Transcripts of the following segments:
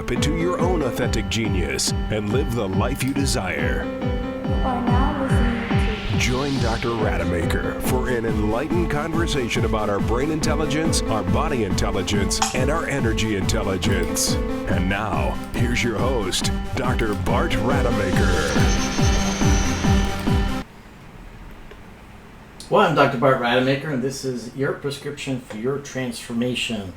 tap into your own authentic genius and live the life you desire. You are now listening to Join Dr. Rademaker for an enlightened conversation about our brain intelligence, our body intelligence, and our energy intelligence. And now, here's your host, Dr. Bart Rademaker. Well, I'm Dr. Bart Rademaker, and this is your prescription for your transformation.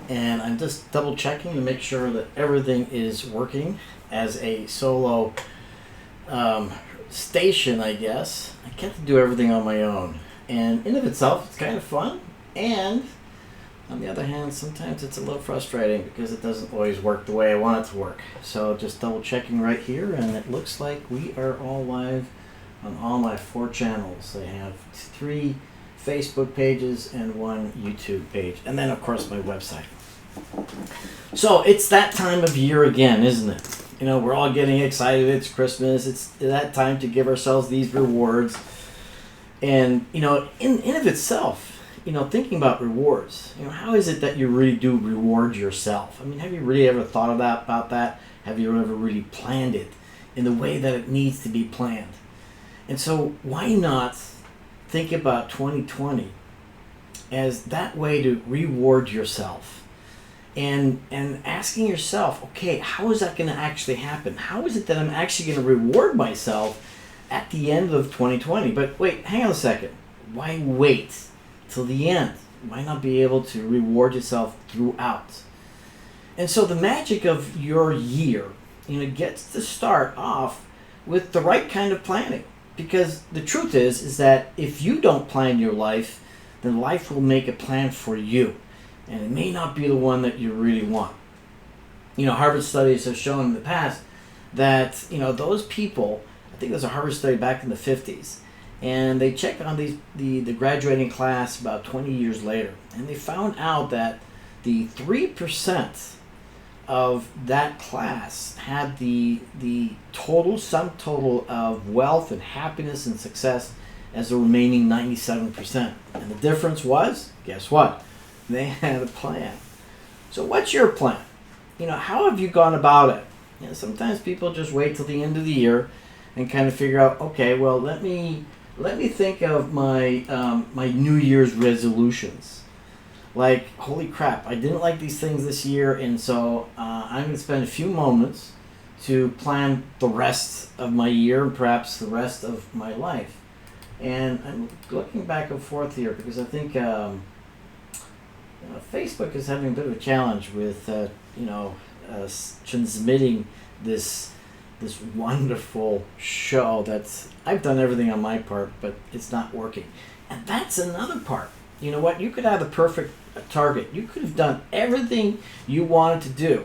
And I'm just double checking to make sure that everything is working as a solo station, I guess. I get to do everything on my own. And in of itself, it's kind of fun. And on the other hand, sometimes it's a little frustrating because it doesn't always work the way I want it to work. So just double checking right here, and it looks like we are all live on all my 4 channels. I have 3 Facebook pages and 1 YouTube page, and then of course my website. So it's that time of year again, isn't it? You know, we're all getting excited. It's Christmas. It's that time to give ourselves these rewards. And, you know, in of itself, you know, thinking about rewards, you know, how is it that you really do reward yourself? I mean, have you really ever thought about that? Have you ever really planned it in the way that it needs to be planned? And so why not think about 2020 as that way to reward yourself? And asking yourself, okay, how is that going to actually happen? How is it that I'm actually going to reward myself at the end of 2020? But wait, hang on a second. Why wait till the end? Why not be able to reward yourself throughout? And so the magic of your year, you know, gets to start off with the right kind of planning. Because the truth is that if you don't plan your life, then life will make a plan for you. And it may not be the one that you really want. You know, Harvard studies have shown in the past that, you know, those people, I think there's a Harvard study back in the 50s, and they checked on the graduating class about 20 years later, and they found out that the 3% of that class had the sum total of wealth and happiness and success as the remaining 97%. And the difference was, guess what? They had a plan. So what's your plan? You know, how have you gone about it? You know, sometimes people just wait till the end of the year and kind of figure out, okay, well, let me think of my my New Year's resolutions. Like, holy crap, I didn't like these things this year, and so I'm going to spend a few moments to plan the rest of my year and perhaps the rest of my life. And I'm looking back and forth here because I think Facebook is having a bit of a challenge with transmitting this wonderful show that's I've done everything on my part, but it's not working. And that's another part. You know what? You could have the perfect target. You could have done everything you wanted to do,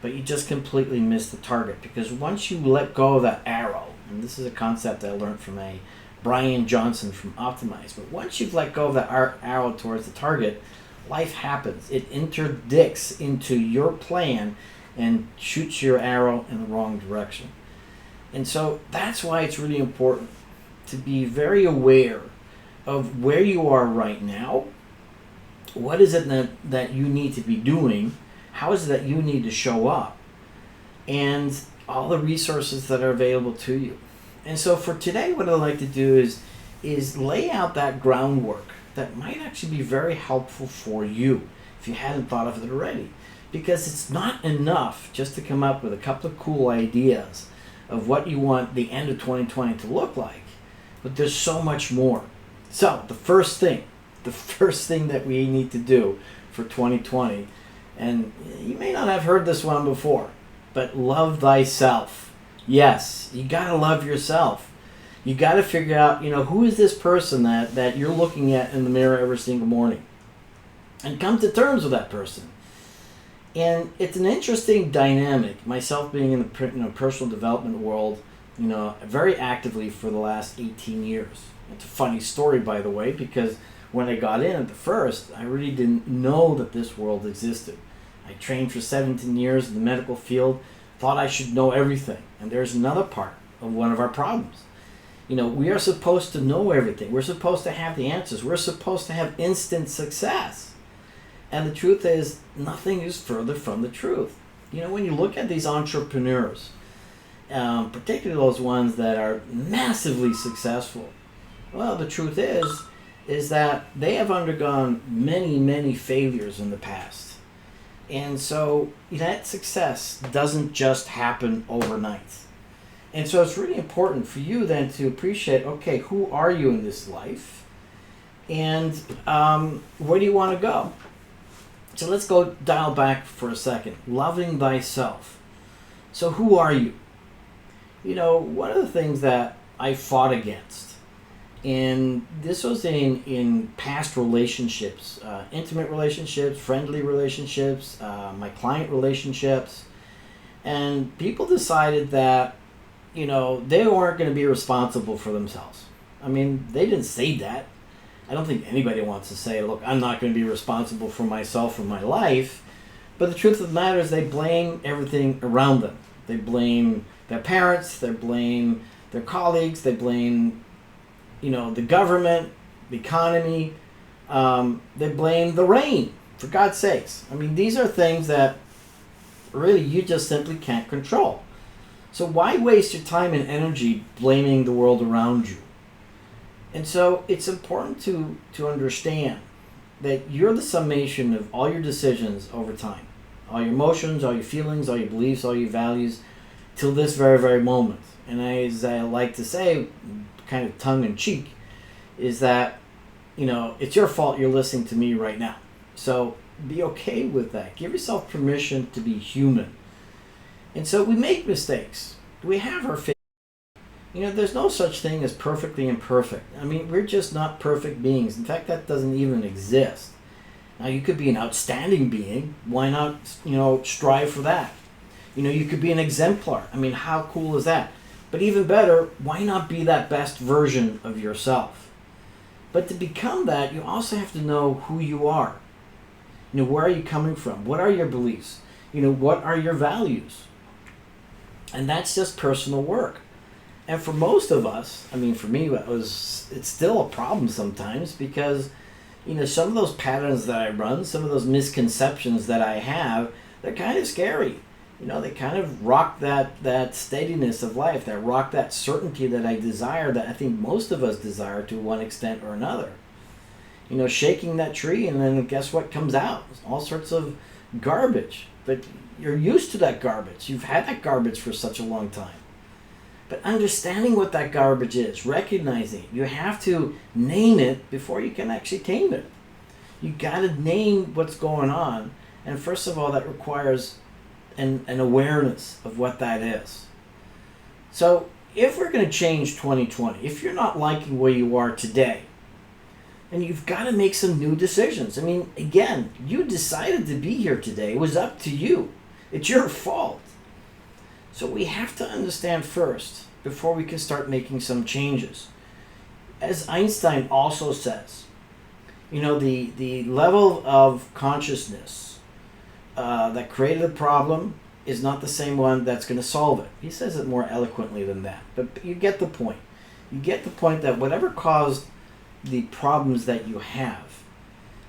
but you just completely missed the target. Because once you let go of that arrow, and this is a concept I learned from a Brian Johnson from Optimize, but once you've let go of that arrow towards the target, life happens. It interdicts into your plan and shoots your arrow in the wrong direction. And so that's why it's really important to be very aware of where you are right now. What is it that you need to be doing? How is it that you need to show up? And all the resources that are available to you. And so for today, what I'd like to do is lay out that groundwork that might actually be very helpful for you if you hadn't thought of it already. Because it's not enough just to come up with a couple of cool ideas of what you want the end of 2020 to look like, but there's so much more. So the first thing that we need to do for 2020, and you may not have heard this one before, but love thyself. Yes, you gotta love yourself. You got to figure out, you know, who is this person that you're looking at in the mirror every single morning, and come to terms with that person. And it's an interesting dynamic. Myself being in the personal development world, you know, very actively for the last 18 years. It's a funny story, by the way, because when I got in at the first, I really didn't know that this world existed. I trained for 17 years in the medical field, thought I should know everything. And there's another part of one of our problems. You know, we are supposed to know everything. We're supposed to have the answers. We're supposed to have instant success. And the truth is, nothing is further from the truth. When you look at these entrepreneurs, particularly those ones that are massively successful, well, the truth is that they have undergone many, many failures in the past. And so that success doesn't just happen overnight. And so it's really important for you then to appreciate, okay, who are you in this life? And where do you want to go? So let's go dial back for a second. Loving thyself. So who are you? One of the things that I fought against, and this was in past relationships, intimate relationships, friendly relationships, my client relationships, and people decided that, they weren't going to be responsible for themselves. I mean, they didn't say that. I don't think anybody wants to say, look, I'm not going to be responsible for myself or my life. But the truth of the matter is they blame everything around them. They blame their parents, they blame their colleagues, they blame, the government, the economy, they blame the rain, for God's sakes. I mean, these are things that really you just simply can't control. So why waste your time and energy blaming the world around you? And so it's important to understand that you're the summation of all your decisions over time. All your emotions, all your feelings, all your beliefs, all your values, till this very, very moment. And as I like to say, kind of tongue-in-cheek, is that, it's your fault you're listening to me right now. So be okay with that. Give yourself permission to be human. And so we make mistakes. We have our failures. There's no such thing as perfectly imperfect. I mean, we're just not perfect beings. In fact, that doesn't even exist. Now, you could be an outstanding being. Why not, strive for that? You could be an exemplar. I mean, how cool is that? But even better, why not be that best version of yourself? But to become that, you also have to know who you are. Where are you coming from? What are your beliefs? What are your values? And that's just personal work. And for most of us, I mean, for me, it's still a problem sometimes because, some of those patterns that I run, some of those misconceptions that I have, they're kind of scary. They kind of rock that steadiness of life, that rock that certainty that I desire, that I think most of us desire to one extent or another. Shaking that tree and then guess what comes out? All sorts of garbage. But you're used to that garbage. You've had that garbage for such a long time. But understanding what that garbage is, recognizing it, you have to name it before you can actually tame it. You got to name what's going on. And first of all, that requires an awareness of what that is. So if we're going to change 2020, if you're not liking where you are today, then you've got to make some new decisions. I mean, again, you decided to be here today. It was up to you. It's your fault. So we have to understand first, before we can start making some changes. As Einstein also says, the level of consciousness that created a problem is not the same one that's going to solve it. He says it more eloquently than that. But you get the point. You get the point that whatever caused the problems that you have,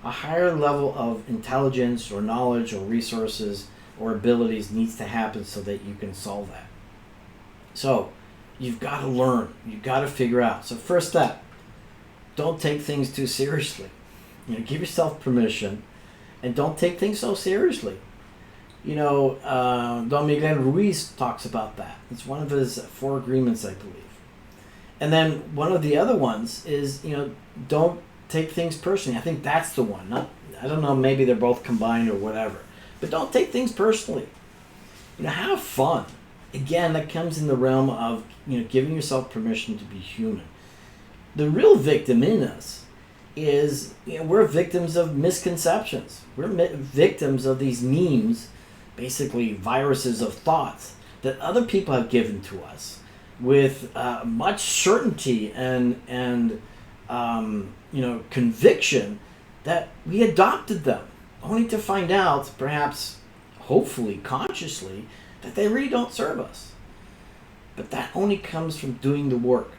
a higher level of intelligence or knowledge or resources or abilities needs to happen so that you can solve that. So you've got to learn. You've got to figure out. So first step, don't take things too seriously. Give yourself permission and don't take things so seriously. Don Miguel Ruiz talks about that. It's one of his 4 agreements, I believe. And then one of the other ones is, don't take things personally. I think that's the one. I don't know, maybe they're both combined or whatever. But don't take things personally. Have fun. Again, that comes in the realm of, giving yourself permission to be human. The real victim in us is, we're victims of misconceptions. We're victims of these memes, basically viruses of thoughts that other people have given to us with much certainty and conviction that we adopted them, only to find out, perhaps, hopefully, consciously, that they really don't serve us. But that only comes from doing the work.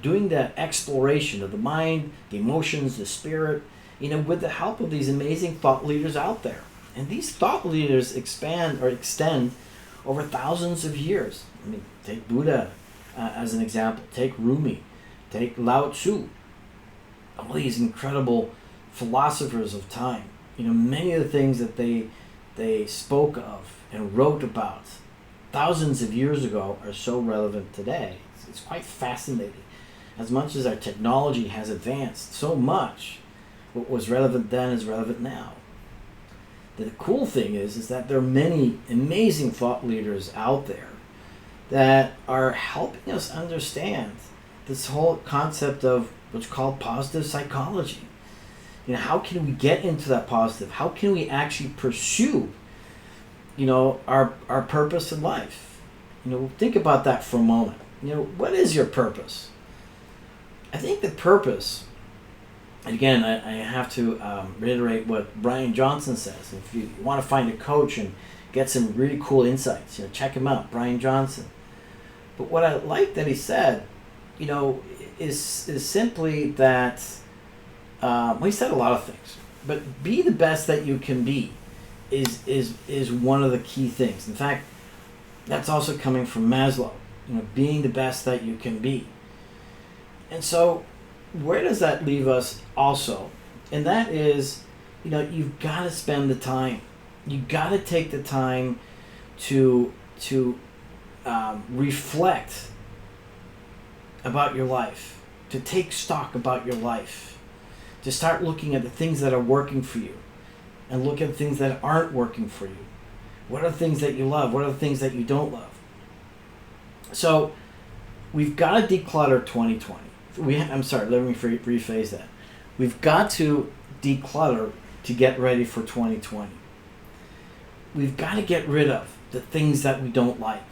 Doing that exploration of the mind, the emotions, the spirit, with the help of these amazing thought leaders out there. And these thought leaders expand or extend over thousands of years. I mean, take Buddha as an example. Take Rumi. Take Lao Tzu. All these incredible philosophers of time. Many of the things that they spoke of and wrote about thousands of years ago are so relevant today. It's quite fascinating. As much as our technology has advanced so much, what was relevant then is relevant now. The cool thing is that there are many amazing thought leaders out there that are helping us understand this whole concept of what's called positive psychology. How can we get into that positive? How can we actually pursue, our purpose in life? Think about that for a moment. What is your purpose? I think the purpose, again, I have to reiterate what Brian Johnson says. If you want to find a coach and get some really cool insights, check him out, Brian Johnson. But what I like that he said, is simply that, he said a lot of things, but be the best that you can be is one of the key things. In fact, that's also coming from Maslow, being the best that you can be. And so where does that leave us also? And that is, you've got to spend the time. You've got to take the time to reflect about your life, to take stock about your life, to start looking at the things that are working for you and look at the things that aren't working for you. What are the things that you love? What are the things that you don't love? So we've got to declutter 2020. Let me rephrase that. We've got to declutter to get ready for 2020. We've got to get rid of the things that we don't like.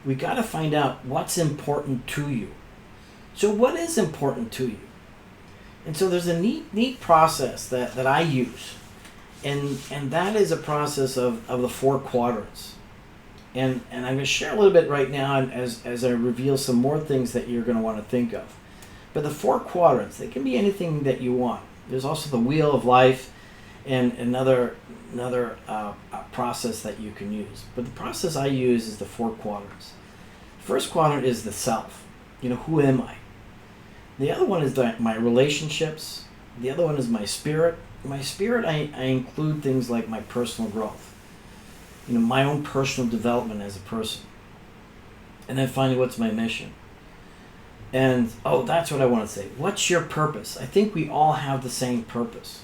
We've got to find out what's important to you. So what is important to you? And so there's a neat process that I use. And that is a process of the 4 quadrants. And I'm going to share a little bit right now as I reveal some more things that you're going to want to think of. But the 4 quadrants, they can be anything that you want. There's also the wheel of life and another process that you can use. But the process I use is the 4 quadrants. The first quadrant is the self. Who am I? The other one is my relationships. The other one is my spirit. My spirit, I include things like my personal growth. My own personal development as a person. And then finally, what's my mission? And, that's what I want to say. What's your purpose? I think we all have the same purpose.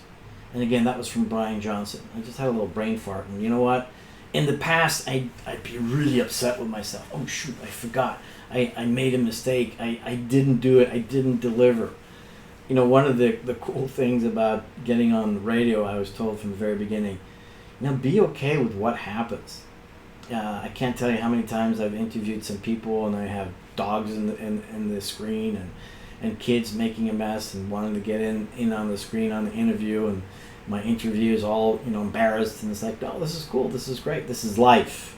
And again, that was from Brian Johnson. I just had a little brain fart. And you know what? In the past, I'd be really upset with myself. Oh, shoot, I forgot. I made a mistake. I didn't do it. I didn't deliver. One of the cool things about getting on the radio, I was told from the very beginning, be okay with what happens. I can't tell you how many times I've interviewed some people and I have dogs in the screen and kids making a mess and wanting to get in on the screen on the interview, and my interview is all embarrassed, and it's like, oh, this is cool, this is great, this is life.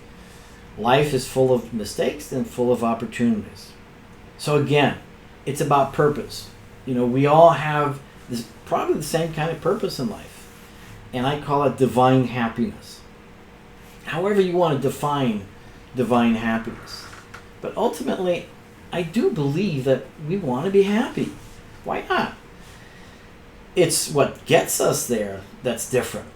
Life is full of mistakes and full of opportunities. So again, it's about purpose. We all have this probably the same kind of purpose in life, and I call it divine happiness. However you want to define divine happiness. But ultimately, I do believe that we want to be happy. Why not? It's what gets us there that's different.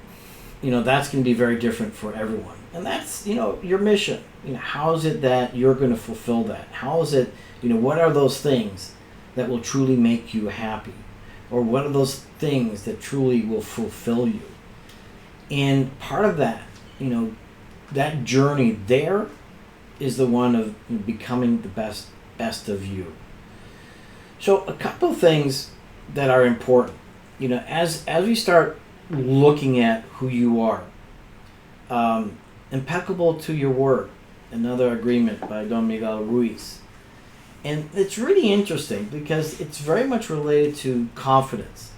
That's going to be very different for everyone. And that's, your mission. How is it that you're going to fulfill that? How is it, what are those things that will truly make you happy? Or what are those things that truly will fulfill you? And part of that, that journey there is the one of becoming the best of you. So a couple of things that are important, as we start looking at who you are, impeccable to your word, another agreement by Don Miguel Ruiz. And it's really interesting because it's very much related to confidence.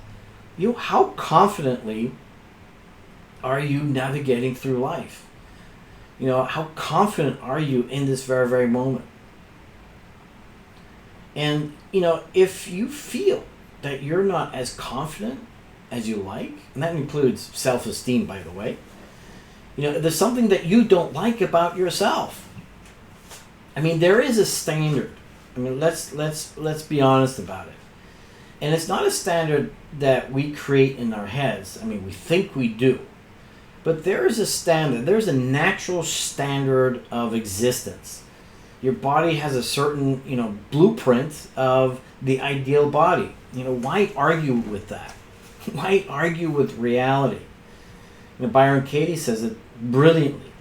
How confidently are you navigating through life? How confident are you in this very, very moment? And, if you feel that you're not as confident as you like, and that includes self-esteem, by the way, There's something that you don't like about yourself. I mean, there is a standard. I mean, let's be honest about it. And it's not a standard that we create in our heads. I mean, we think we do. But there is a standard. There's a natural standard of existence. Your body has a certain, blueprint of the ideal body. Why argue with that? Why argue with reality? Byron Katie says it brilliantly.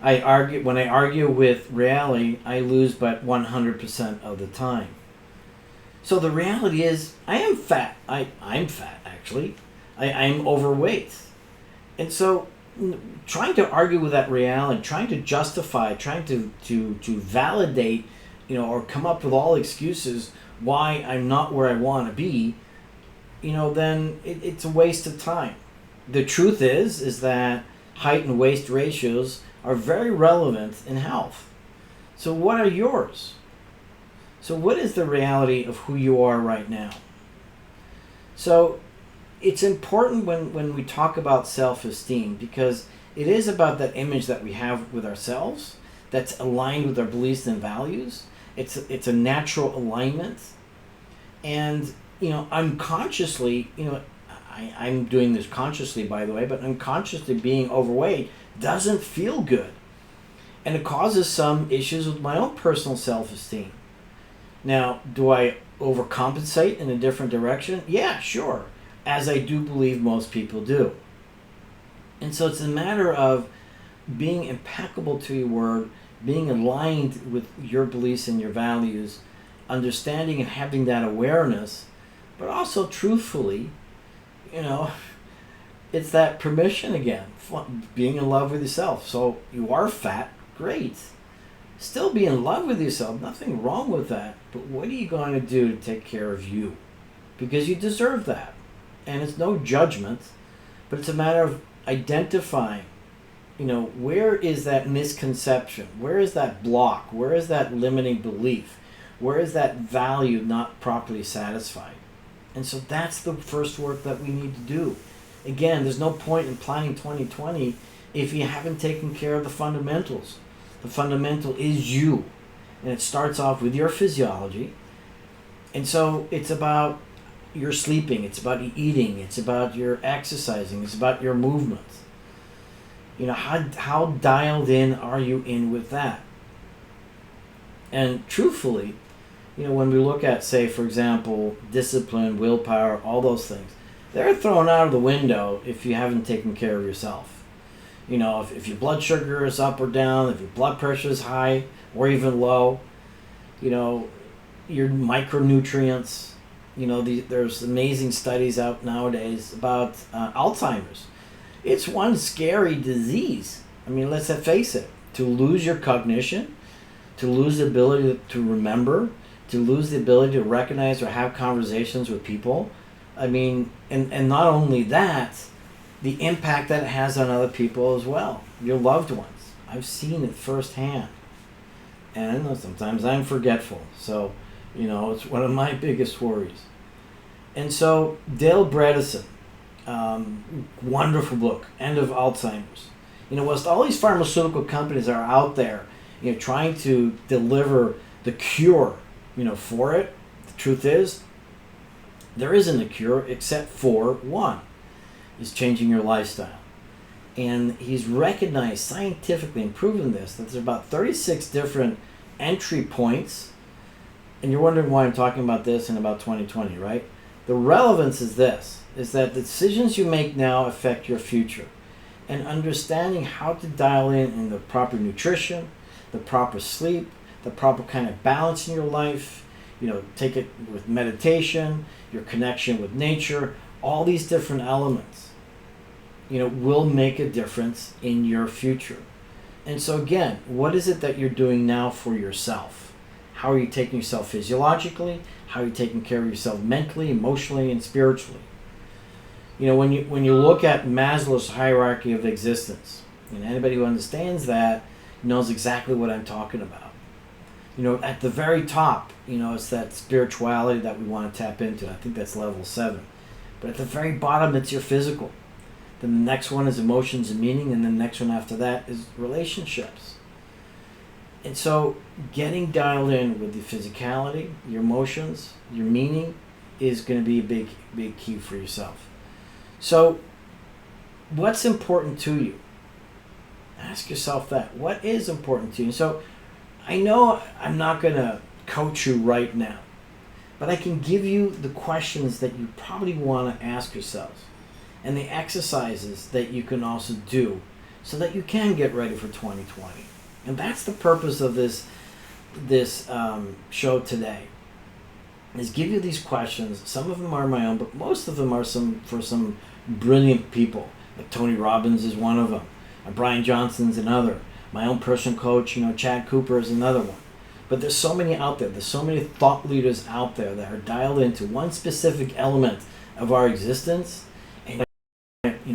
When I argue with reality, I lose by 100% of the time. So the reality is, I am fat. I'm fat, actually. I'm overweight. And so trying to argue with that reality, trying to justify, trying to validate, or come up with all excuses why I'm not where I want to be, then it's a waste of time. The truth is that height and waist ratios are very relevant in health. So what are yours? So what is the reality of who you are right now? So it's important when we talk about self-esteem, because it is about that image that we have with ourselves that's aligned with our beliefs and values. It's a natural alignment. And, unconsciously, I'm doing this consciously, by the way, but unconsciously being overweight doesn't feel good. And it causes some issues with my own personal self-esteem. Now, do I overcompensate in a different direction? Yeah, sure. As I do believe most people do. And so it's a matter of being impeccable to your word, being aligned with your beliefs and your values, understanding and having that awareness, but also truthfully, it's that permission again, being in love with yourself. So you are fat, great. Still be in love with yourself, nothing wrong with that. But what are you going to do to take care of you? Because you deserve that. And it's no judgment, but it's a matter of identifying, where is that misconception? Where is that block? Where is that limiting belief? Where is that value not properly satisfied? And so that's the first work that we need to do. Again, there's no point in planning 2020 if you haven't taken care of the fundamentals. The fundamental is you. And it starts off with your physiology. And so it's about your sleeping, it's about eating, it's about your exercising, it's about your movement. How dialed in are you in with that? And truthfully, when we look at, say, for example, discipline, willpower, all those things, they're thrown out of the window if you haven't taken care of yourself. If your blood sugar is up or down, if your blood pressure is high or even low, your micronutrients, there's amazing studies out nowadays about Alzheimer's. It's one scary disease. I mean, let's face it. To lose your cognition, to lose the ability to remember, to lose the ability to recognize or have conversations with people. I mean, and not only that, the impact that it has on other people as well, your loved ones. I've seen it firsthand. And sometimes I'm forgetful. So, it's one of my biggest worries. And so Dale Bredesen, wonderful book, End of Alzheimer's. Whilst all these pharmaceutical companies are out there, trying to deliver the cure, for it, the truth is, there isn't a cure except for one, is changing your lifestyle. And he's recognized scientifically and proven this, that there's about 36 different entry points. And you're wondering why I'm talking about this in about 2020, right? The relevance is this, is that the decisions you make now affect your future. And understanding how to dial in the proper nutrition, the proper sleep, the proper kind of balance in your life, take it with meditation, your connection with nature, all these different elements, will make a difference in your future. And so again, what is it that you're doing now for yourself? How are you taking yourself physiologically? How are you taking care of yourself mentally, emotionally, and spiritually? When you look at Maslow's hierarchy of existence, and anybody who understands that knows exactly what I'm talking about. At the very top, it's that spirituality that we want to tap into. I think that's level 7. But at the very bottom, it's your physical. Then the next one is emotions and meaning, and then the next one after that is relationships. And so getting dialed in with the physicality, your emotions, your meaning is going to be a big key for yourself. So what's important to you? Ask yourself that. What is important to you? So I know I'm not going to coach you right now, but I can give you the questions that you probably want to ask yourselves and the exercises that you can also do so that you can get ready for 2020. And that's the purpose of this show today, is give you these questions. Some of them are my own, but most of them are for some brilliant people. Like Tony Robbins is one of them. Brian Johnson's another. My own personal coach, Chad Cooper is another one. But there's so many out there. There's so many thought leaders out there that are dialed into one specific element of our existence, and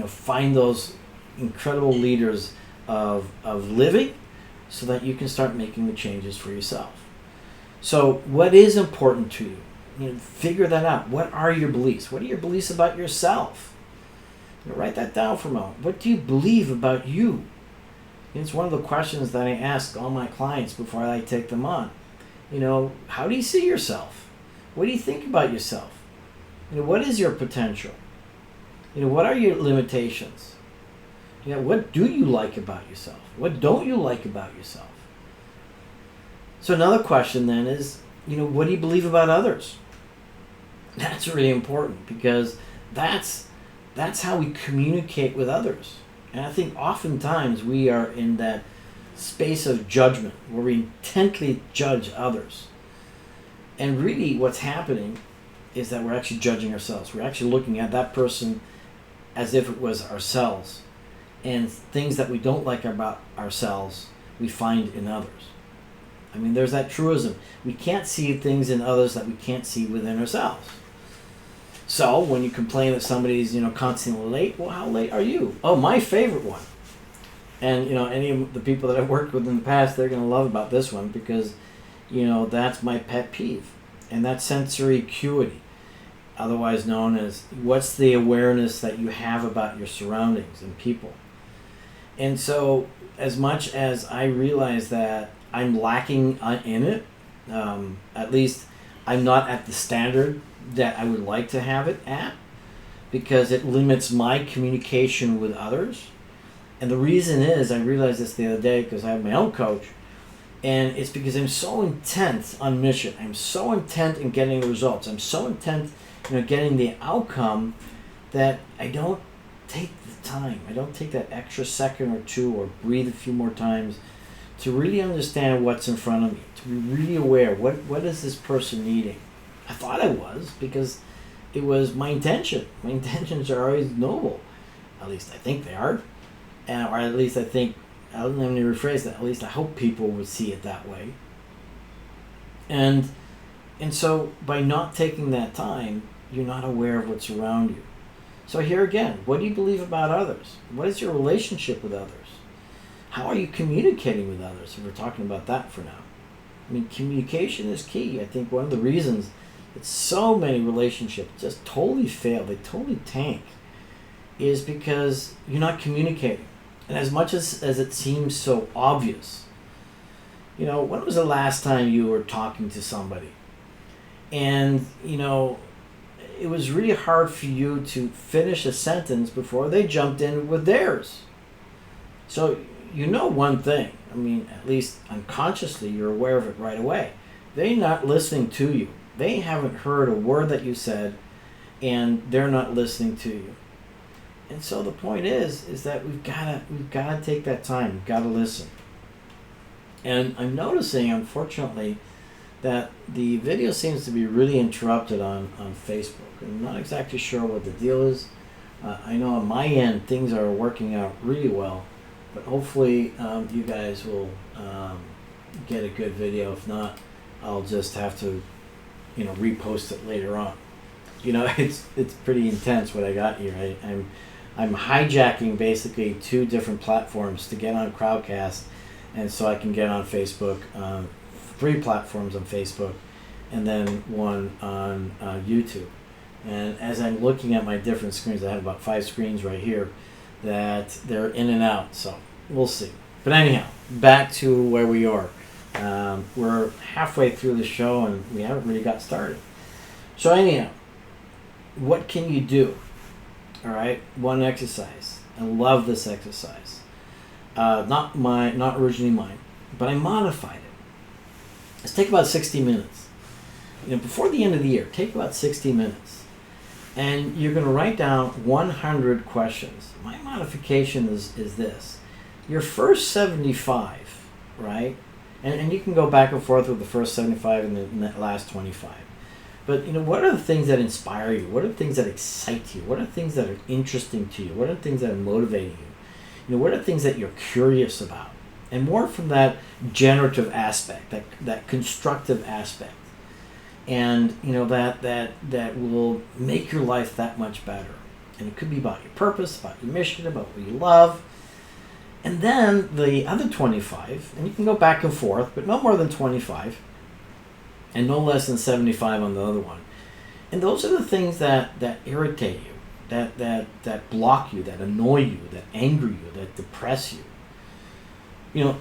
find those incredible leaders of living, so that you can start making the changes for yourself. So what is important to you? Figure that out. What are your beliefs? What are your beliefs about yourself? Write that down for a moment. What do you believe about you? It's one of the questions that I ask all my clients before I take them on. How do you see yourself? What do you think about yourself? What is your potential? What are your limitations? What do you like about yourself? What don't you like about yourself? So another question then is, what do you believe about others? That's really important, because that's how we communicate with others. And I think oftentimes we are in that space of judgment where we intently judge others. And really what's happening is that we're actually judging ourselves. We're actually looking at that person as if it was ourselves. And things that we don't like about ourselves, we find in others. There's that truism. We can't see things in others that we can't see within ourselves. So when you complain that somebody's, constantly late, well, how late are you? Oh, my favorite one. And, any of the people that I've worked with in the past, they're going to love about this one, because, that's my pet peeve. And that's sensory acuity, otherwise known as what's the awareness that you have about your surroundings and people. And so as much as I realize that I'm lacking in it, at least I'm not at the standard that I would like to have it at, because it limits my communication with others. And the reason is, I realized this the other day because I have my own coach, and it's because I'm so intent on mission. I'm so intent in getting the results. I'm so intent, getting the outcome, that I don't take the time. I don't take that extra second or two, or breathe a few more times, to really understand what's in front of me, to be really aware. What is this person needing? I thought I was, because it was my intention. My intentions are always noble. At least I think they are. Or at least I think, let me rephrase that, at least I hope people would see it that way. And so by not taking that time, you're not aware of what's around you. So here again, what do you believe about others? What is your relationship with others? How are you communicating with others, if we're talking about that for now? Communication is key. I think one of the reasons that so many relationships just totally fail, they totally tank, is because you're not communicating. And as much as it seems so obvious, when was the last time you were talking to somebody and, it was really hard for you to finish a sentence before they jumped in with theirs? So one thing, at least unconsciously you're aware of it right away. They're not listening to you. They haven't heard a word that you said, and they're not listening to you. And so the point is that we've gotta take that time. We've got to listen. And I'm noticing, unfortunately, that the video seems to be really interrupted on Facebook. I'm not exactly sure what the deal is. I know on my end things are working out really well, but hopefully you guys will get a good video. If not, I'll just have to repost it later on. It's pretty intense what I got here. I'm hijacking basically 2 different platforms to get on Crowdcast, and so I can get on Facebook, 3 platforms on Facebook, and then one on YouTube. And as I'm looking at my different screens, I have about 5 screens right here. that they're in and out. So we'll see. But anyhow, back to where we are. We're halfway through the show and we haven't really got started. So anyhow, what can you do? All right, one exercise. I love this exercise. Not originally mine, but I modified it. Let's take about 60 minutes. Before the end of the year, take about 60 minutes. And you're going to write down 100 questions. My modification is this. Your first 75, right? And you can go back and forth with the first 75 and the last 25. But, what are the things that inspire you? What are the things that excite you? What are the things that are interesting to you? What are the things that are motivating you? What are the things that you're curious about? And more from that generative aspect, that constructive aspect. And, that will make your life that much better. And it could be about your purpose, about your mission, about what you love. And then the other 25, and you can go back and forth, but no more than 25, and no less than 75 on the other one. And those are the things that irritate you, that block you, that annoy you, that anger you, that depress you.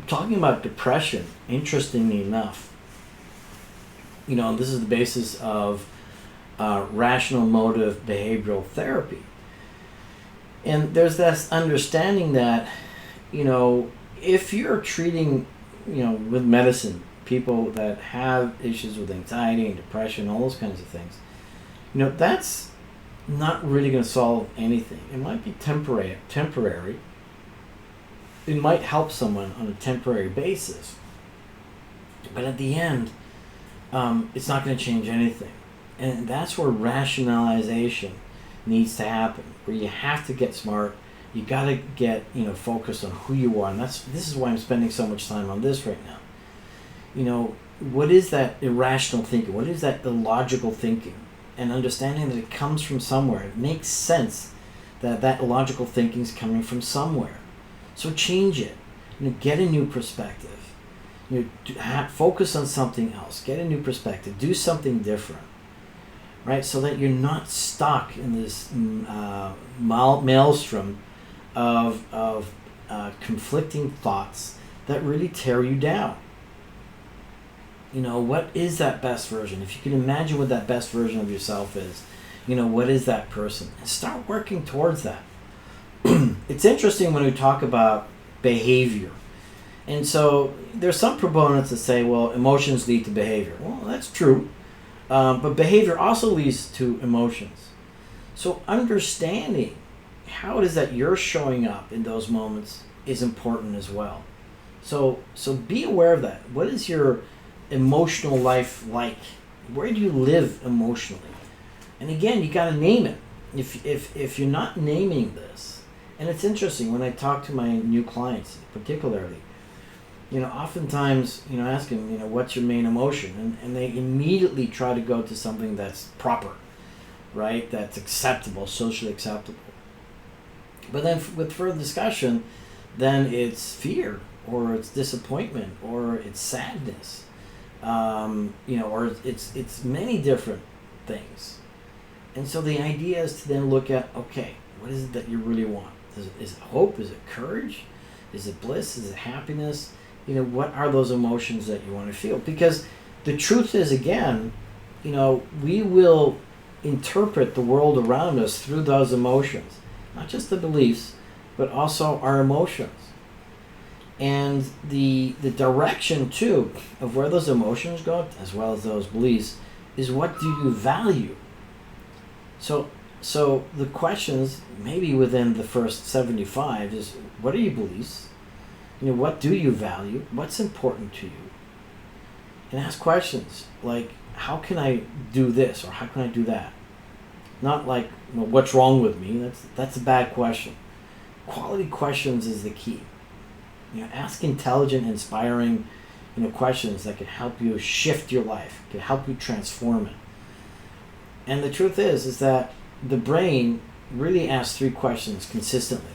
Talking about depression, interestingly enough, this is the basis of rational motive behavioral therapy. And there's this understanding that, if you're treating, with medicine, people that have issues with anxiety and depression, all those kinds of things, that's not really going to solve anything. It might be temporary. It might help someone on a temporary basis. But at the end, it's not going to change anything. And that's where rationalization needs to happen, where you have to get smart. You got to get focused on who you are, and this is why I'm spending so much time on this right now. What is that irrational thinking? What is that illogical thinking? And understanding that it comes from somewhere. It makes sense that illogical thinking is coming from somewhere. So change it. Get a new perspective. Focus on something else. Get a new perspective. Do something different. Right, so that you're not stuck in this maelstrom of conflicting thoughts that really tear you down. What is that best version? If you can imagine what that best version of yourself is, what is that person? And start working towards that. It's interesting when we talk about behavior. And so there's some proponents that say, well, emotions lead to behavior. Well, that's true. But behavior also leads to emotions. So understanding how it is that you're showing up in those moments is important as well. So be aware of that. What is your emotional life like? Where do you live emotionally? And again, you got to name it. If you're not naming this, and it's interesting when I talk to my new clients particularly, oftentimes, ask them, what's your main emotion? And they immediately try to go to something that's proper, right? That's acceptable, socially acceptable. But then with further discussion, then it's fear, or it's disappointment, or it's sadness, or it's many different things. And so the idea is to then look at, okay, what is it that you really want? Is it hope? Is it courage? Is it bliss? Is it happiness? What are those emotions that you want to feel? Because the truth is, again, we will interpret the world around us through those emotions. Not just the beliefs, but also our emotions. And the direction, too, of where those emotions go, as well as those beliefs, is what do you value? So the questions, maybe within the first 75, is what are your beliefs? What do you value? What's important to you? And ask questions like, how can I do this, or how can I do that? Not like, what's wrong with me? That's a bad question. Quality questions is the key. Ask intelligent, inspiring, questions that can help you shift your life, can help you transform it. And the truth is that the brain really asks 3 questions consistently.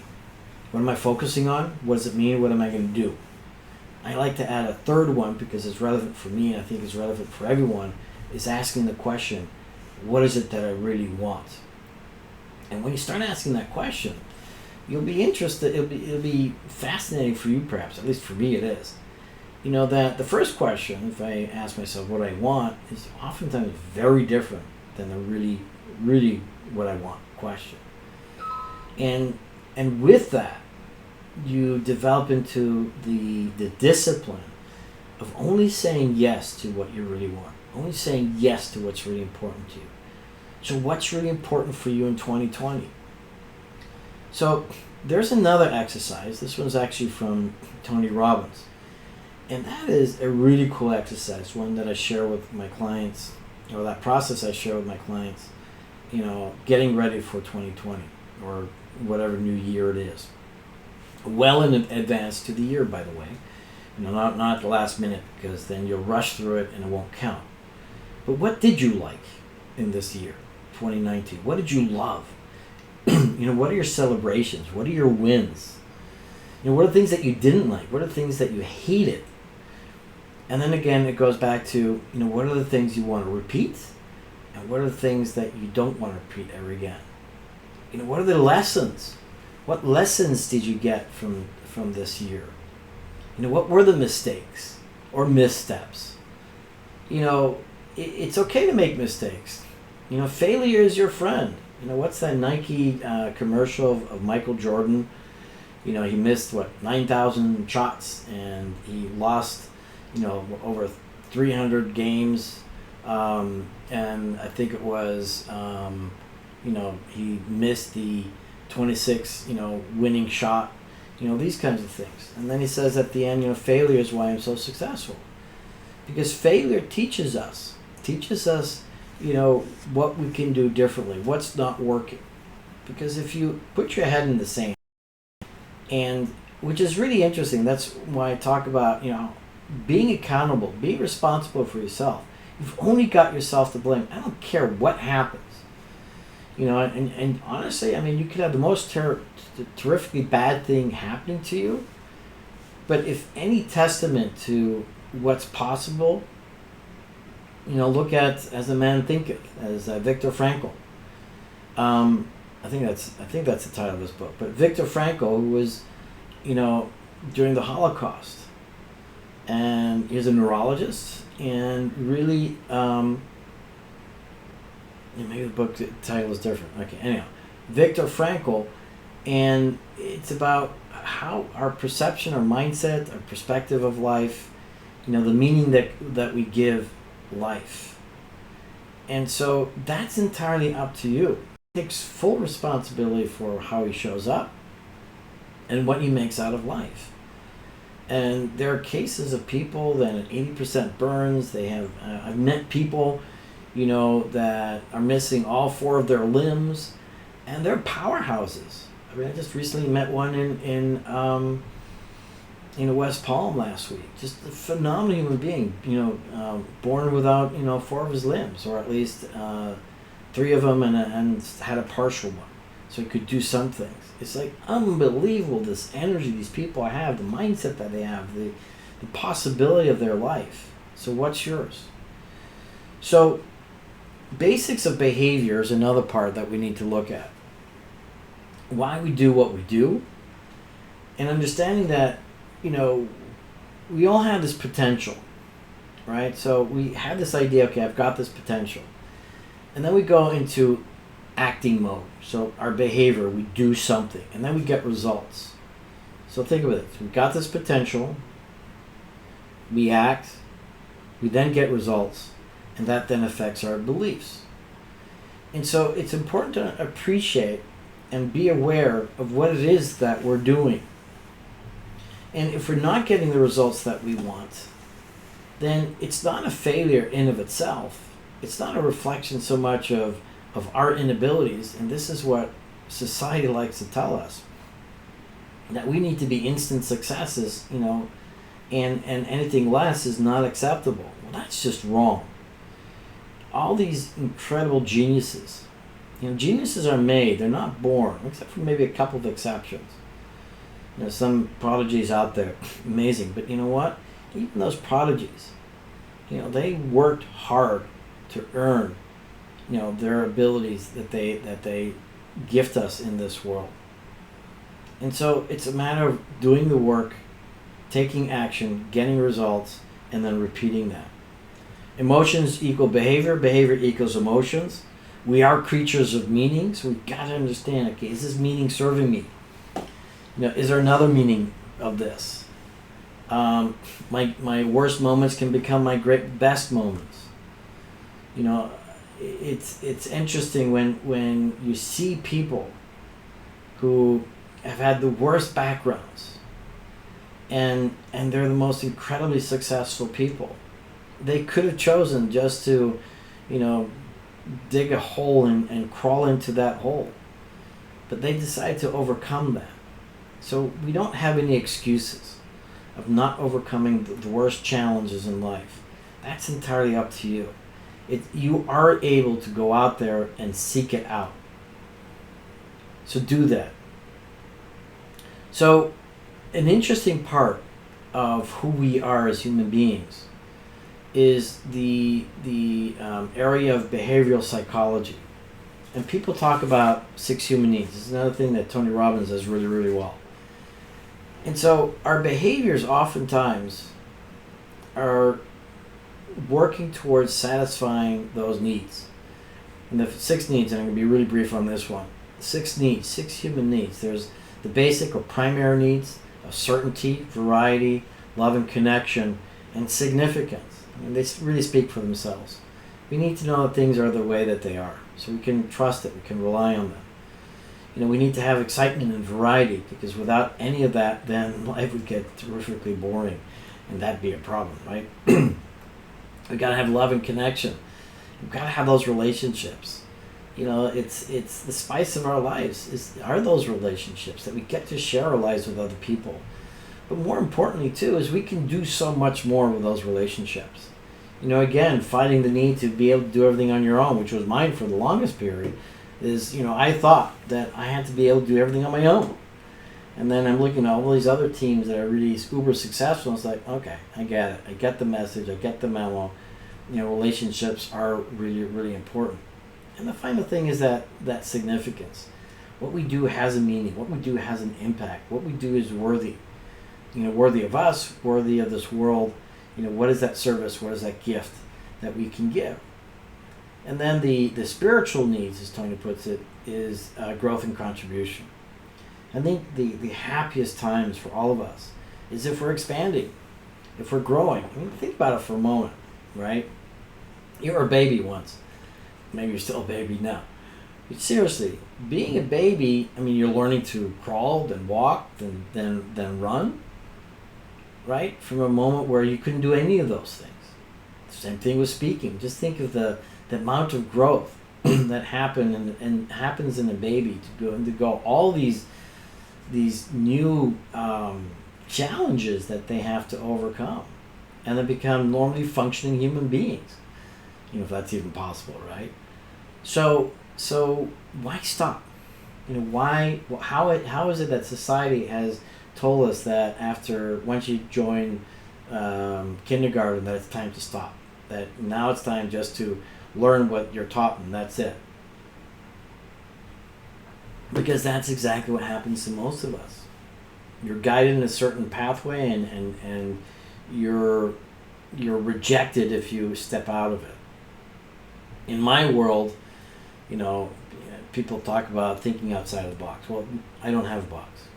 What am I focusing on? What does it mean? What am I going to do? I like to add a third one because it's relevant for me, and I think it's relevant for everyone, is asking the question, what is it that I really want? And when you start asking that question, you'll be interested. It'll be fascinating for you, perhaps. At least for me, it is. You know that the first question, if I ask myself what I want, is oftentimes very different than the really what I want question. And with that, you develop into the discipline of only saying yes to what you really want, only saying yes to what's really important to you. So what's really important for you in 2020? So there's another exercise. This one's actually from Tony Robbins. And that is a really cool exercise, one that I share with my clients, or that process I share with my clients, getting ready for 2020 or whatever new year it is. Well in advance to the year, by the way. Not at the last minute, because then you'll rush through it and it won't count. But what did you like in this year, 2019? What did you love? What are your celebrations? What are your wins? What are the things that you didn't like? What are the things that you hated? And then again, it goes back to, what are the things you want to repeat? And what are the things that you don't want to repeat ever again? What are the lessons? What lessons did you get from this year? What were the mistakes or missteps? It's okay to make mistakes. Failure is your friend. What's that Nike commercial of Michael Jordan? He missed 9,000 shots, and he lost over 300 games, and I think it was he missed the 26 winning shot, these kinds of things. And then he says at the end, failure is why I'm so successful, because failure teaches us what we can do differently, what's not working. Because if you put your head in the sand, and which is really interesting, that's why I talk about being accountable, being responsible for yourself. You've only got yourself to blame. I don't care what happens. And honestly, you could have the most terrifically bad thing happening to you, but if any testament to what's possible, look at As a Man Thinketh, as Viktor Frankl. I think that's the title of this book. But Viktor Frankl, who was, during the Holocaust, and he was a neurologist, and really, maybe the book title is different. Okay, anyhow, Viktor Frankl, and it's about how our perception, our mindset, our perspective of life, the meaning that we give life. And so that's entirely up to you. He takes full responsibility for how he shows up and what he makes out of life. And there are cases of people that at 80% burns. They have I've met people that are missing all 4 of their limbs, and they're powerhouses. I just recently met one in West Palm last week. Just a phenomenal human being, born without 4 of his limbs, or at least 3 of them, and had a partial one, so he could do some things. It's like unbelievable, this energy these people have, the mindset that they have, the possibility of their life. So what's yours? So basics of behavior is another part that we need to look at. Why we do what we do, and understanding that we all have this potential, right? So we have this idea, okay, I've got this potential. And then we go into acting mode. So our behavior, we do something, and then we get results. So think of it. We've got this potential, we act, we then get results, and that then affects our beliefs. And so it's important to appreciate and be aware of what it is that we're doing. And if we're not getting the results that we want, then it's not a failure in of itself. It's not a reflection so much of our inabilities, and this is what society likes to tell us, that we need to be instant successes, and anything less is not acceptable. Well, that's just wrong. All these incredible geniuses, geniuses are made, they're not born, except for maybe a couple of exceptions. Some prodigies out there, amazing, but you know what? Even those prodigies, they worked hard to earn, their abilities that they gift us in this world. And so it's a matter of doing the work, taking action, getting results, and then repeating that. Emotions equal behavior, behavior equals emotions. We are creatures of meaning, so we've got to understand, okay, is this meaning serving me? Is there another meaning of this? My worst moments can become my best moments. It's interesting when you see people who have had the worst backgrounds and they're the most incredibly successful people. They could have chosen just to, dig a hole and crawl into that hole. But they decided to overcome that. So we don't have any excuses of not overcoming the worst challenges in life. That's entirely up to you. You are able to go out there and seek it out. So do that. So an interesting part of who we are as human beings is the area of behavioral psychology. And people talk about 6 human needs. This is another thing that Tony Robbins does really, really well. And so our behaviors oftentimes are working towards satisfying those needs. And the 6 needs, and I'm going to be really brief on this one. 6 needs, 6 human needs. There's the basic or primary needs of certainty, variety, love and connection, and significance. And they really speak for themselves. We need to know that things are the way that they are, so we can trust it, we can rely on them. We need to have excitement and variety, because without any of that, then life would get terrifically boring, and that'd be a problem, right? We gotta have love and connection. We've gotta have those relationships. It's the spice of our lives are those relationships, that we get to share our lives with other people. But more importantly, too, is we can do so much more with those relationships. Again, fighting the need to be able to do everything on your own, which was mine for the longest period, is, I thought that I had to be able to do everything on my own. And then I'm looking at all these other teams that are really uber successful, and it's like, okay, I get it. I get the message. I get the memo. Relationships are really, really important. And the final thing is that significance. What we do has a meaning. What we do has an impact. What we do is worthy. Worthy of us, worthy of this world. What is that service? What is that gift that we can give? And then the spiritual needs, as Tony puts it, is growth and contribution. I think the happiest times for all of us is if we're expanding, if we're growing. Think about it for a moment, right? You were a baby once. Maybe you're still a baby now. But seriously, being a baby, you're learning to crawl, then walk, then run, right? From a moment where you couldn't do any of those things. Same thing with speaking. Just think of the amount of growth that happens in a baby to go all these new challenges that they have to overcome, and they become normally functioning human beings. If that's even possible, right? So why stop? How is it that society has told us that once you join kindergarten, that it's time to stop? That now it's time just to learn what you're taught, and that's it. Because that's exactly what happens to most of us. You're guided in a certain pathway, and you're rejected if you step out of it. In my world, people talk about thinking outside of the box. Well, I don't have a box.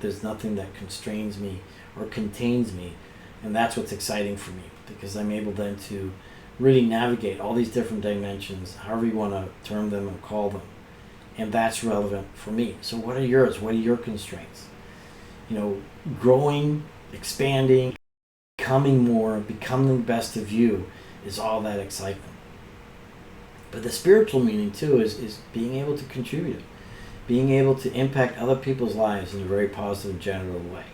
There's nothing that constrains me or contains me, and that's what's exciting for me, because I'm able then to really navigate all these different dimensions, however you want to term them and call them, and that's relevant for me. So what are yours? What are your constraints? Growing, expanding, becoming more, becoming the best of you is all that excitement. But the spiritual meaning too is being able to contribute, being able to impact other people's lives in a very positive, general way.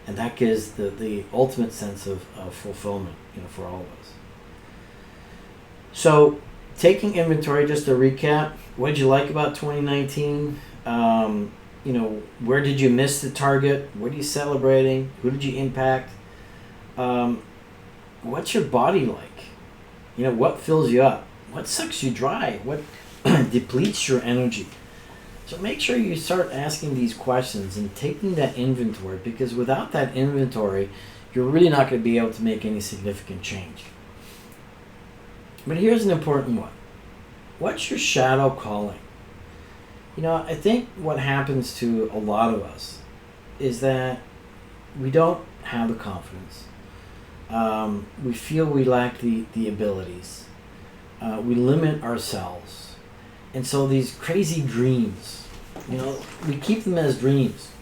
And that gives the ultimate sense of fulfillment, for all of us. So, taking inventory, just to recap, what did you like about 2019? Where did you miss the target? What are you celebrating? Who did you impact? What's your body like? What fills you up? What sucks you dry? What depletes your energy? So make sure you start asking these questions and taking that inventory, because without that inventory, you're really not going to be able to make any significant change. But here's an important one. What's your shadow calling? I think what happens to a lot of us is that we don't have the confidence. We feel we lack the abilities. We limit ourselves. And so these crazy dreams, we keep them as dreams.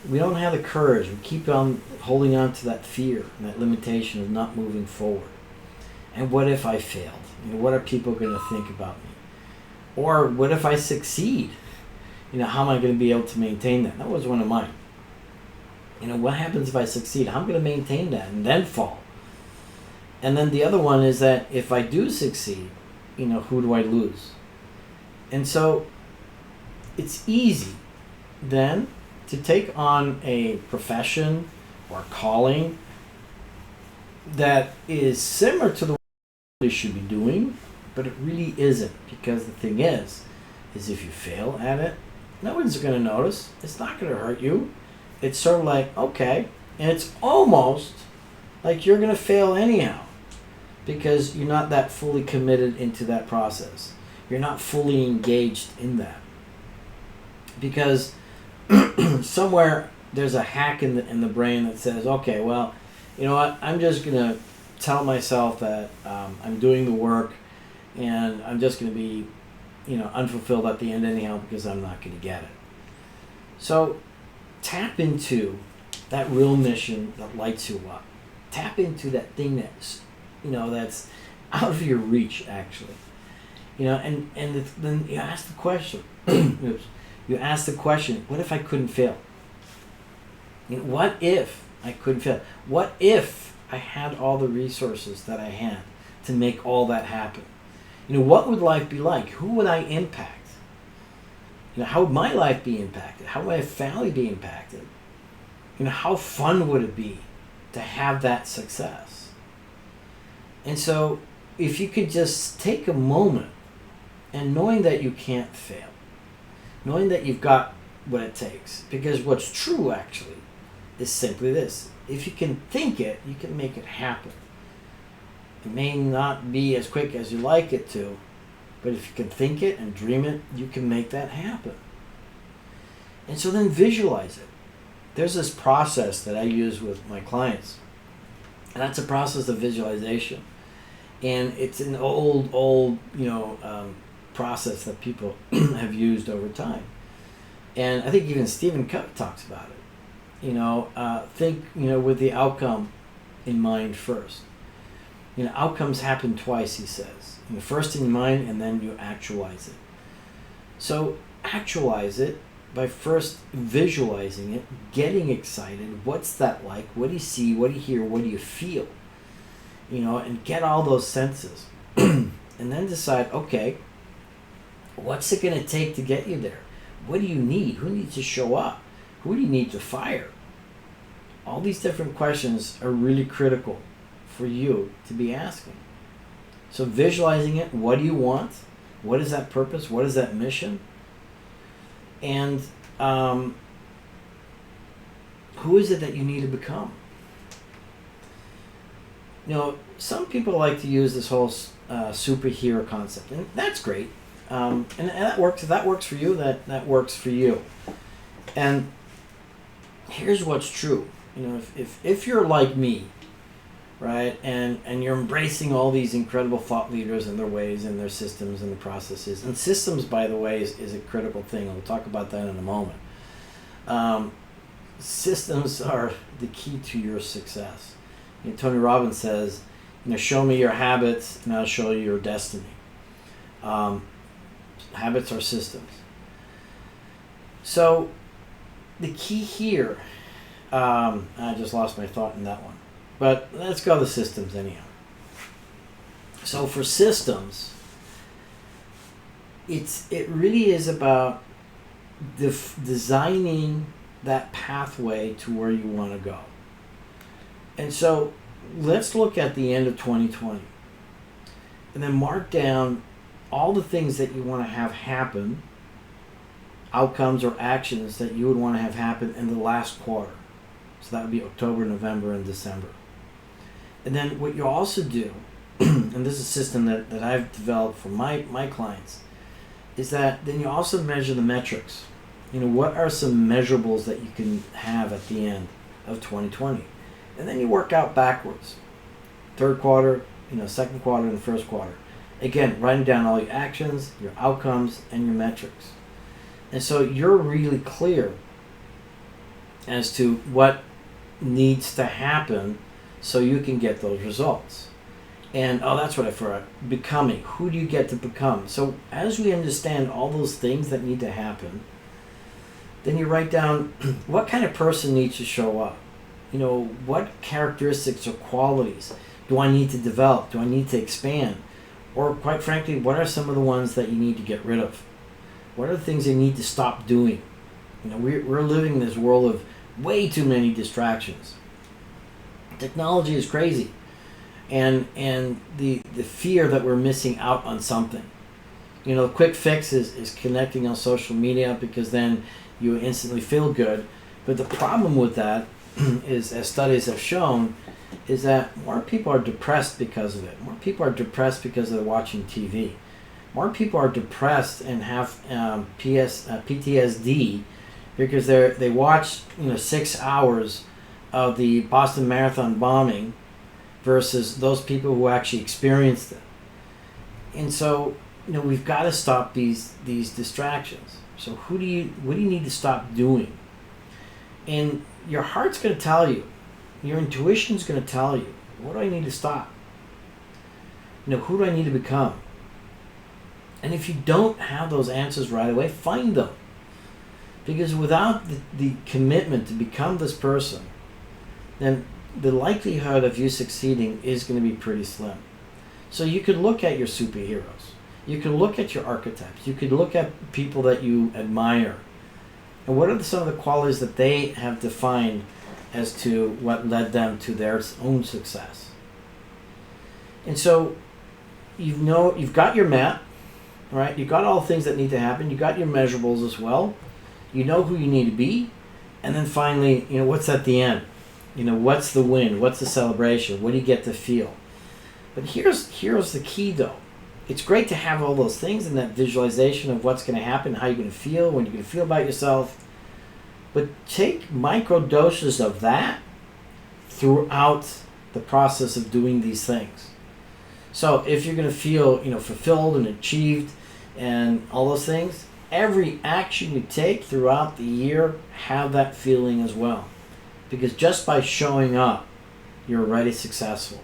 We don't have the courage. We keep on holding on to that fear and that limitation of not moving forward. And what if I failed? What are people going to think about me? Or what if I succeed? How am I going to be able to maintain that? That was one of mine. What happens if I succeed? How am I going to maintain that and then fall? And then the other one is that if I do succeed, who do I lose? And so it's easy then to take on a profession or calling that is similar to the one you should be doing, but it really isn't, because the thing is if you fail at it, no one's going to notice. It's not going to hurt you. It's sort of like, okay, and it's almost like you're going to fail anyhow, because you're not that fully committed into that process. You're not fully engaged in that, because somewhere there's a hack in the brain that says, okay, well, you know what, I'm just going to tell myself that I'm doing the work, and I'm just going to be unfulfilled at the end anyhow, because I'm not going to get it. So tap into that real mission that lights you up. Tap into that thing that's out of your reach, actually. Then you ask the question. Oops. You ask the question, what if I couldn't fail? What if I couldn't fail? What if I had all the resources that I had to make all that happen? What would life be like? Who would I impact? How would my life be impacted? How would my family be impacted? How fun would it be to have that success? And so if you could just take a moment, and knowing that you can't fail, knowing that you've got what it takes, because what's true actually is simply this: if you can think it, you can make it happen. It may not be as quick as you like it to, but if you can think it and dream it, you can make that happen. And so then visualize it. There's this process that I use with my clients, and that's a process of visualization. And it's an old process that people have used over time. And I think even Stephen Covey talks about it. Think, with the outcome in mind first. Outcomes happen twice, he says. First in your mind, and then you actualize it. So actualize it by first visualizing it, getting excited. What's that like? What do you see? What do you hear? What do you feel? And get all those senses. And then decide, okay, what's it going to take to get you there? What do you need? Who needs to show up? Who do you need to fire? All these different questions are really critical for you to be asking. So visualizing it, what do you want? What is that purpose? What is that mission? And who is it that you need to become? Some people like to use this whole superhero concept, and that's great. And that works. If that works for you, that works for you. And here's what's true. If you're like me, right, and you're embracing all these incredible thought leaders and their ways and their systems and the processes. And systems, by the way, is a critical thing. We'll talk about that in a moment. Systems are the key to your success. Tony Robbins says, show me your habits and I'll show you your destiny. Habits are systems. So the key here, I just lost my thought in that one. But let's go to systems anyhow. So for systems, it really is about designing that pathway to where you want to go. And so let's look at the end of 2020 and then mark down all the things that you want to have happen outcomes or actions that you would want to have happen in the last quarter. So that would be October, November, and December. And then what you also do, and this is a system that I've developed for my clients, is that then you also measure the metrics. What are some measurables that you can have at the end of 2020? And then you work out backwards. Third quarter, second quarter, and the first quarter. Again, writing down all your actions, your outcomes, and your metrics. And so you're really clear as to what needs to happen so you can get those results. And, that's what I forgot, becoming. Who do you get to become? So as we understand all those things that need to happen, then you write down what kind of person needs to show up. What characteristics or qualities do I need to develop? Do I need to expand? Or quite frankly, what are some of the ones that you need to get rid of? What are the things you need to stop doing? We're living in this world of way too many distractions. Technology is crazy. And the fear that we're missing out on something. The quick fix is connecting on social media because then you instantly feel good. But the problem with that is, as studies have shown, is that more people are depressed because of it. More people are depressed because they're watching TV. More people are depressed and have PTSD because they watch 6 hours of the Boston Marathon bombing versus those people who actually experienced it. And so we've got to stop these distractions. So what do you need to stop doing? And your heart's going to tell you. Your intuition's going to tell you, what do I need to stop? Who do I need to become? And if you don't have those answers right away, find them. Because without the commitment to become this person, then the likelihood of you succeeding is going to be pretty slim. So you could look at your superheroes. You could look at your archetypes. You could look at people that you admire. And what are some of the qualities that they have defined as to what led them to their own success? And so you've got your map, right? You've got all the things that need to happen. You've got your measurables as well. You know who you need to be. And then finally, what's at the end? What's the win? What's the celebration? What do you get to feel? But here's the key, though. It's great to have all those things and that visualization of what's going to happen, how you're going to feel, when you're going to feel about yourself. But take micro doses of that throughout the process of doing these things. So if you're going to feel, fulfilled and achieved and all those things, every action you take throughout the year, have that feeling as well. Because just by showing up, you're already successful.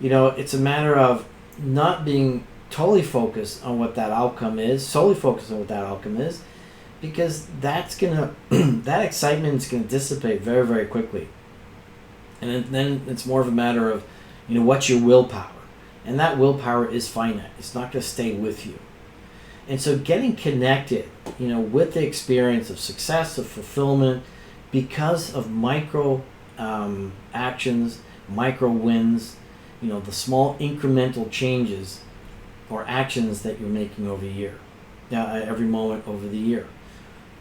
It's a matter of not being totally focused on what that outcome is, solely focused on what that outcome is, because that's gonna that excitement is gonna dissipate very, very quickly. And then it's more of a matter of, what's your willpower, and that willpower is finite. It's not gonna stay with you. And so getting connected, with the experience of success, of fulfillment, because of micro actions, micro wins, the small incremental changes or actions that you're making over a year, every moment over the year.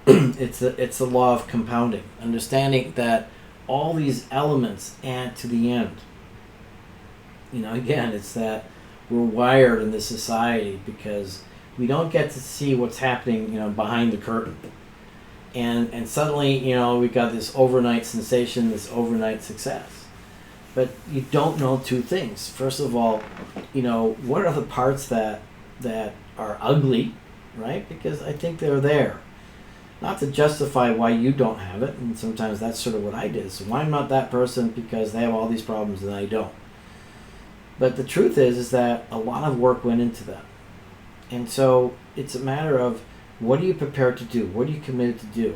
It's a law of compounding, understanding that all these elements add to the end. Again, it's that we're wired in this society because we don't get to see what's happening, behind the curtain. And suddenly, we got this overnight sensation, this overnight success. But you don't know two things. First of all, what are the parts that are ugly, right? Because I think they're there. Not to justify why you don't have it, and sometimes that's sort of what I did. So why I'm not that person because they have all these problems and I don't. But the truth is that a lot of work went into that. And so it's a matter of, what are you prepared to do? What are you committed to do?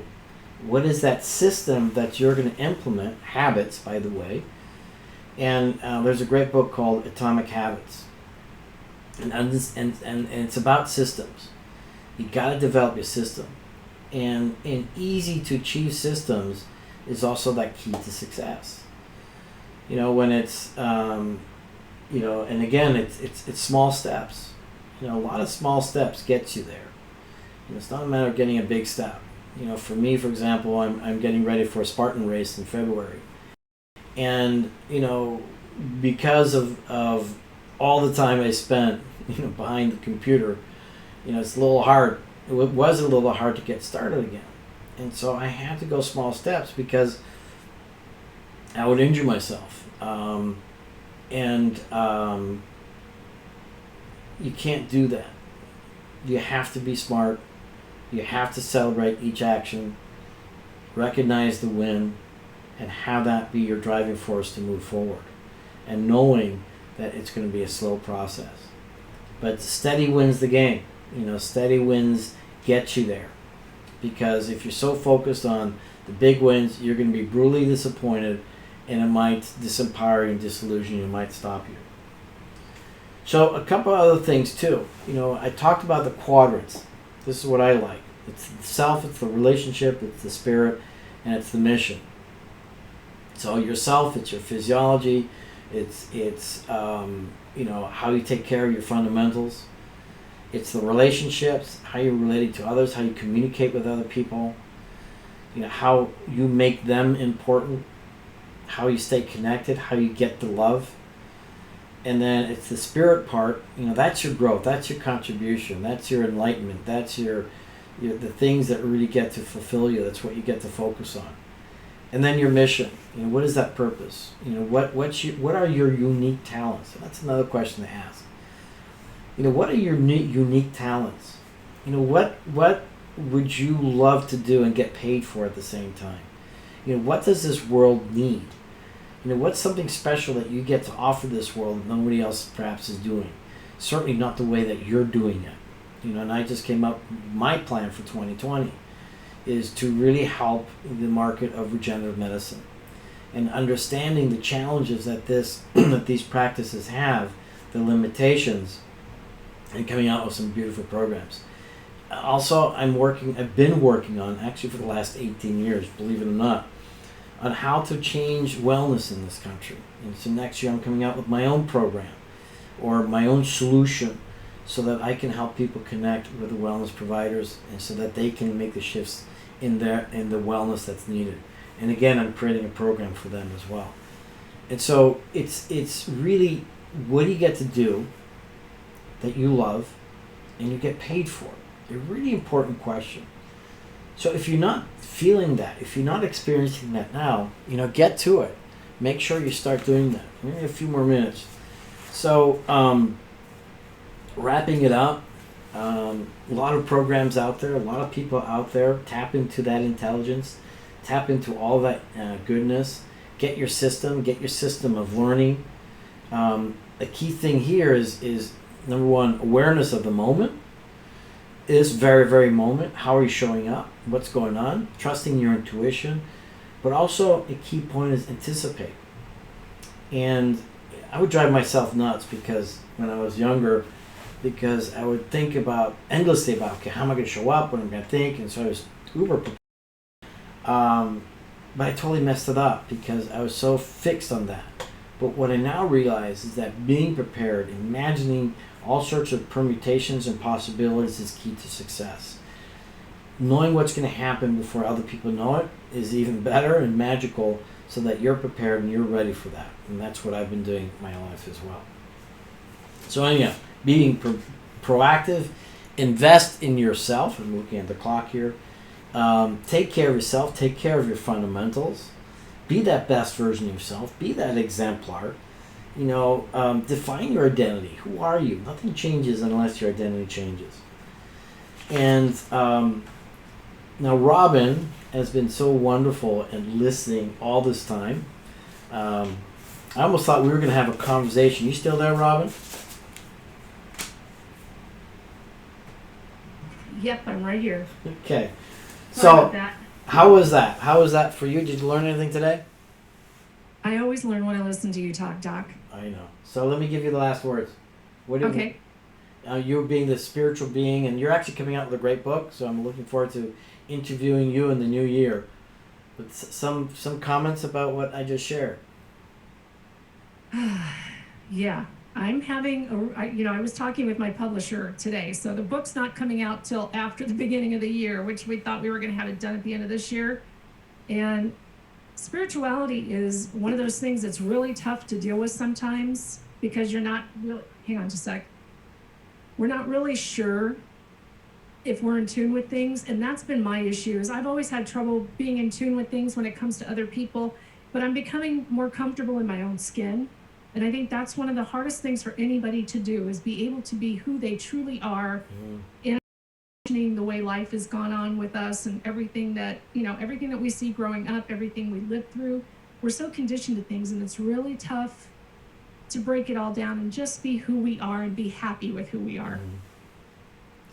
What is that system that you're going to implement? Habits, by the way. And there's a great book called Atomic Habits. And it's about systems. You got to develop your system. And easy to achieve systems is also that key to success. When it's, and again, it's small steps. A lot of small steps gets you there. It's not a matter of getting a big step. For me, for example, I'm getting ready for a Spartan race in February. And, because of all the time I spent, behind the computer, it's a little hard. It was a little hard to get started again. And so I had to go small steps because I would injure myself. You can't do that. You have to be smart. You have to celebrate each action, recognize the win, and have that be your driving force to move forward. And knowing that it's going to be a slow process. But steady wins the game. Steady wins get you there. Because if you're so focused on the big wins, you're going to be brutally disappointed, and it might disempower you and disillusion you, might stop you. So a couple other things too. I talked about the quadrants. This is what I like. It's the self, it's the relationship, it's the spirit, and it's the mission. So yourself, it's your physiology, it's how you take care of your fundamentals. It's the relationships, how you relate to others, how you communicate with other people, how you make them important, how you stay connected, how you get the love. And then it's the spirit part. That's your growth, that's your contribution, that's your enlightenment, that's your the things that really get to fulfill you. That's what you get to focus on. And then your mission. What is that purpose? What are your unique talents? And that's another question to ask. What are your unique talents? What would you love to do and get paid for at the same time? What does this world need? What's something special that you get to offer this world that nobody else perhaps is doing? Certainly not the way that you're doing it. And I just came up, my plan for 2020 is to really help the market of regenerative medicine and understanding the challenges that that these practices have, the limitations, and coming out with some beautiful programs. Also, I've been working on, actually for the last 18 years, believe it or not, on how to change wellness in this country. And so next year I'm coming out with my own program or my own solution so that I can help people connect with the wellness providers and so that they can make the shifts in the wellness that's needed. And again, I'm creating a program for them as well. And so it's really, what do you get to do that you love and you get paid for? A really important question. So if you're not feeling that, if you're not experiencing that now, get to it. Make sure you start doing that. Maybe a few more minutes. So wrapping it up, a lot of programs out there, a lot of people out there. Tap into that intelligence, tap into all that goodness. Get your system of learning. A key thing here is number one, awareness of the moment. This very, very moment. How are you showing up? What's going on? Trusting your intuition. But also a key point is anticipate. And I would drive myself nuts because when I was younger, because I would think endlessly about, okay, how am I going to show up? What am I going to think? And so I was uber prepared. But I totally messed it up because I was so fixed on that. But what I now realize is that being prepared, imagining all sorts of permutations and possibilities is key to success. Knowing what's going to happen before other people know it is even better and magical so that you're prepared and you're ready for that. And that's what I've been doing in my life as well. So anyhow, being proactive, invest in yourself. I'm looking at the clock here. Take care of yourself. Take care of your fundamentals. Be that best version of yourself. Be that exemplar. Define your identity. Who are you? Nothing changes unless your identity changes. And now Robin has been so wonderful and listening all this time. I almost thought we were going to have a conversation. You still there, Robin? Yep, I'm right here. Okay. Sorry So, about that. how was that? How was that for you? Did you learn anything today? I always learn when I listen to you talk, Doc. I know. So let me give you the last words. Okay. You're being the spiritual being, and you're actually coming out with a great book. So I'm looking forward to interviewing you in the new year. But some comments about what I just shared. Yeah. I'm having I was talking with my publisher today, so the book's not coming out till after the beginning of the year, which we thought we were going to have it done at the end of this year. And spirituality is one of those things that's really tough to deal with sometimes because you're not really, hang on just a sec, we're not really sure if we're in tune with things, and that's been my issue. Is I've always had trouble being in tune with things when it comes to other people, but I'm becoming more comfortable in my own skin. And I think that's one of the hardest things for anybody to do, is be able to be who they truly are in the way life has gone on with us, and everything that we see growing up, everything we lived through. We're so conditioned to things, and it's really tough to break it all down and just be who we are and be happy with who we are.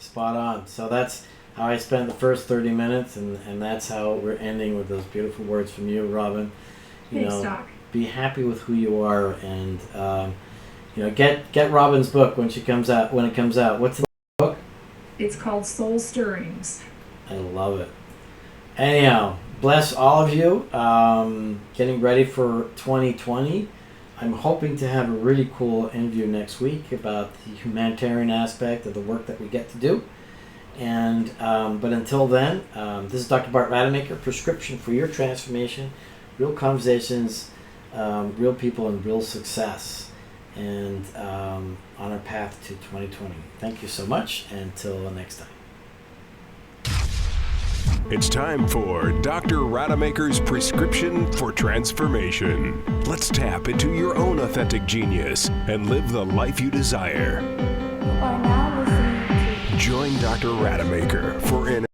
Spot on. So that's how I spent the first 30 minutes, and that's how we're ending with those beautiful words from you, Robin. Thanks, Doc. Be happy with who you are, and get Robin's book when it comes out. What's the book? It's called Soul Stirrings. I love it. Anyhow, bless all of you. Getting ready for 2020. I'm hoping to have a really cool interview next week about the humanitarian aspect of the work that we get to do. And but until then, this is Dr. Bart Rademaker, Prescription for Your Transformation, real conversations, real people, and real success, and on our path to 2020. Thank you so much. Until next time. It's time for Dr. Rademaker's Prescription for Transformation. Let's tap into your own authentic genius and live the life you desire. You are now listening to Join Dr. Rademaker for an